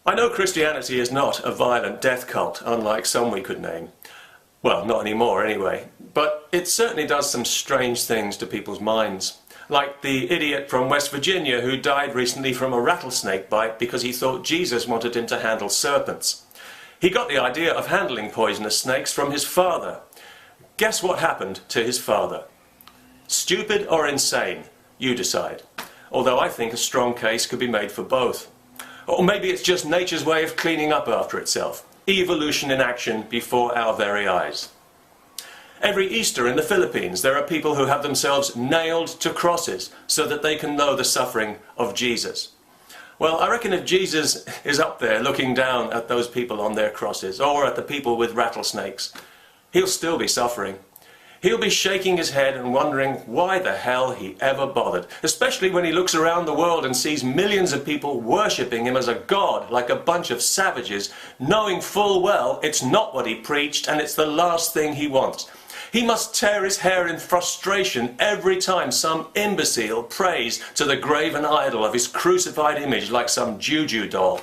I know Christianity is not a violent death cult, unlike some we could name. Well, not anymore anyway. But it certainly does some strange things to people's minds. Like the idiot from West Virginia who died recently from a rattlesnake bite because he thought Jesus wanted him to handle serpents. He got the idea of handling poisonous snakes from his father. Guess what happened to his father? Stupid or insane? You decide. Although I think a strong case could be made for both. Or maybe it's just nature's way of cleaning up after itself. Evolution in action before our very eyes. Every Easter in the Philippines there are people who have themselves nailed to crosses so that they can know the suffering of Jesus. Well, I reckon if Jesus is up there looking down at those people on their crosses, or at the people with rattlesnakes, he'll still be suffering. He'll be shaking his head and wondering why the hell he ever bothered, especially when he looks around the world and sees millions of people worshipping him as a god, like a bunch of savages, knowing full well it's not what he preached and it's the last thing he wants. He must tear his hair in frustration every time some imbecile prays to the graven idol of his crucified image like some juju doll.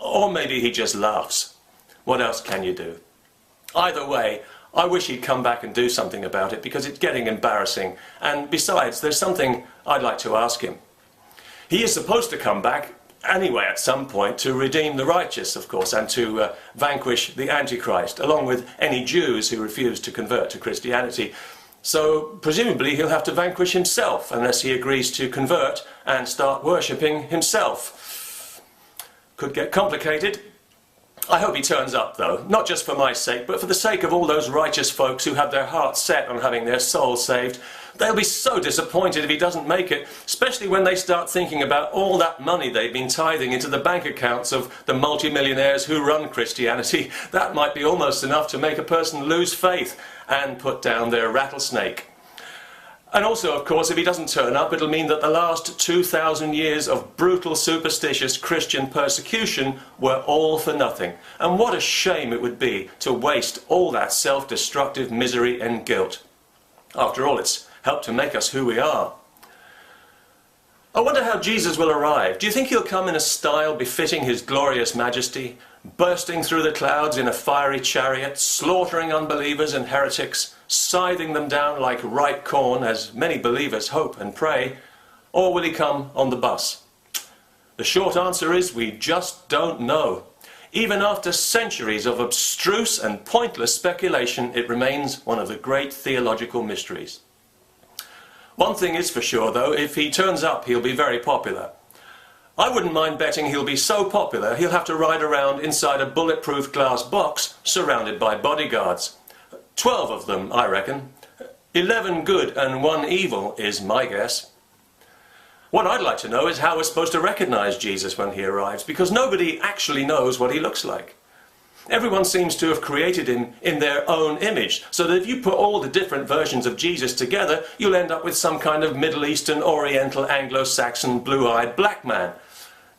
Or maybe he just laughs. What else can you do? Either way, I wish he'd come back and do something about it, because it's getting embarrassing. And besides, there's something I'd like to ask him. He is supposed to come back anyway at some point to redeem the righteous, of course, and to vanquish the Antichrist, along with any Jews who refuse to convert to Christianity. So presumably he'll have to vanquish himself unless he agrees to convert and start worshipping himself. Could get complicated. I hope he turns up, though, not just for my sake, but for the sake of all those righteous folks who have their hearts set on having their souls saved. They'll be so disappointed if he doesn't make it, especially when they start thinking about all that money they've been tithing into the bank accounts of the multimillionaires who run Christianity. That might be almost enough to make a person lose faith and put down their rattlesnake. And also, of course, if he doesn't turn up, it'll mean that the last 2,000 years of brutal, superstitious Christian persecution were all for nothing. And what a shame it would be to waste all that self-destructive misery and guilt. After all, it's helped to make us who we are. I wonder how Jesus will arrive. Do you think he'll come in a style befitting his glorious majesty, bursting through the clouds in a fiery chariot, slaughtering unbelievers and heretics, scything them down like ripe corn, as many believers hope and pray? Or will he come on the bus? The short answer is we just don't know. Even after centuries of abstruse and pointless speculation, it remains one of the great theological mysteries. One thing is for sure, though, if he turns up, he'll be very popular. I wouldn't mind betting he'll be so popular he'll have to ride around inside a bulletproof glass box surrounded by bodyguards. 12 of them, I reckon. 11 good and 1 evil is my guess. What I'd like to know is how we're supposed to recognize Jesus when he arrives, because nobody actually knows what he looks like. Everyone seems to have created him in their own image, so that if you put all the different versions of Jesus together, you'll end up with some kind of Middle Eastern, Oriental, Anglo-Saxon, blue-eyed black man.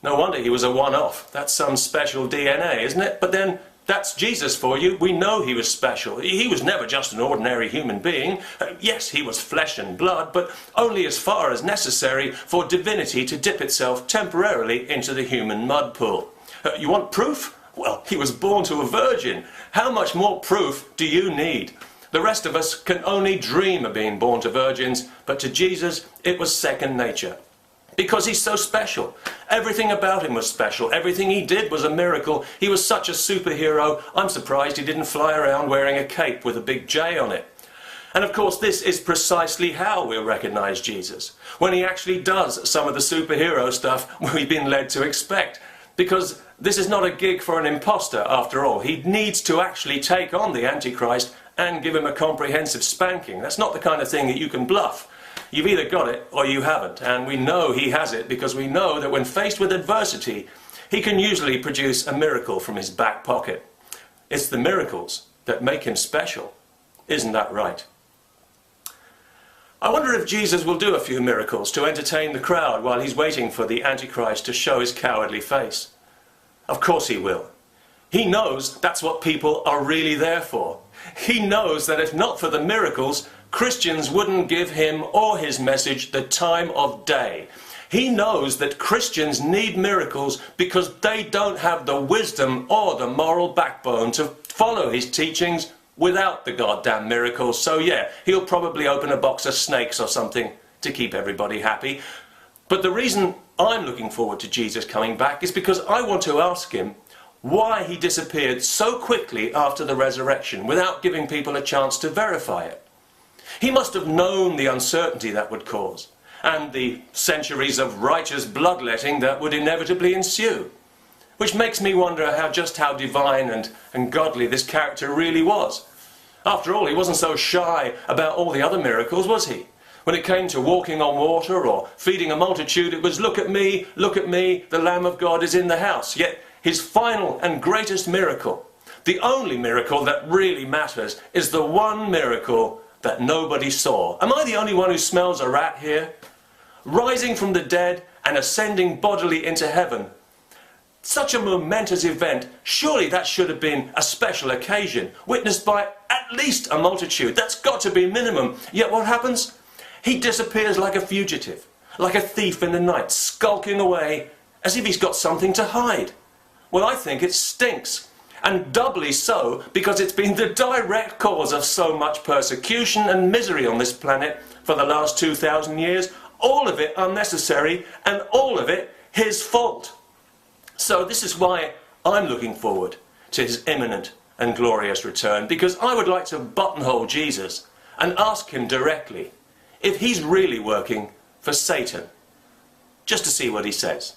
No wonder he was a one-off. That's some special DNA, isn't it? But then, that's Jesus for you. We know he was special. He was never just an ordinary human being. Yes, he was flesh and blood, but only as far as necessary for divinity to dip itself temporarily into the human mud pool. You want proof? Well, he was born to a virgin. How much more proof do you need? The rest of us can only dream of being born to virgins, but to Jesus, it was second nature. Because he's so special. Everything about him was special. Everything he did was a miracle. He was such a superhero, I'm surprised he didn't fly around wearing a cape with a big J on it. And of course, this is precisely how we'll recognize Jesus. When he actually does some of the superhero stuff we've been led to expect. Because this is not a gig for an imposter, after all. He needs to actually take on the Antichrist and give him a comprehensive spanking. That's not the kind of thing that you can bluff. You've either got it or you haven't, and we know he has it because we know that when faced with adversity, he can usually produce a miracle from his back pocket. It's the miracles that make him special. Isn't that right? I wonder if Jesus will do a few miracles to entertain the crowd while he's waiting for the Antichrist to show his cowardly face. Of course he will. He knows that's what people are really there for. He knows that if not for the miracles, Christians wouldn't give him or his message the time of day. He knows that Christians need miracles because they don't have the wisdom or the moral backbone to follow his teachings without the goddamn miracles. So yeah, he'll probably open a box of snakes or something to keep everybody happy. But the reason I'm looking forward to Jesus coming back is because I want to ask him why he disappeared so quickly after the resurrection without giving people a chance to verify it. He must have known the uncertainty that would cause, and the centuries of righteous bloodletting that would inevitably ensue. Which makes me wonder just how divine and godly this character really was. After all, he wasn't so shy about all the other miracles, was he? When it came to walking on water or feeding a multitude, it was look at me, the Lamb of God is in the house. Yet his final and greatest miracle, the only miracle that really matters, is the one miracle that nobody saw. Am I the only one who smells a rat here? Rising from the dead and ascending bodily into heaven. Such a momentous event, surely that should have been a special occasion, witnessed by at least a multitude. That's got to be minimum. Yet what happens? He disappears like a fugitive, like a thief in the night, skulking away as if he's got something to hide. Well, I think it stinks. And doubly so because it's been the direct cause of so much persecution and misery on this planet for the last 2,000 years. All of it unnecessary and all of it his fault. So this is why I'm looking forward to his imminent and glorious return, because I would like to buttonhole Jesus and ask him directly if he's really working for Satan, just to see what he says.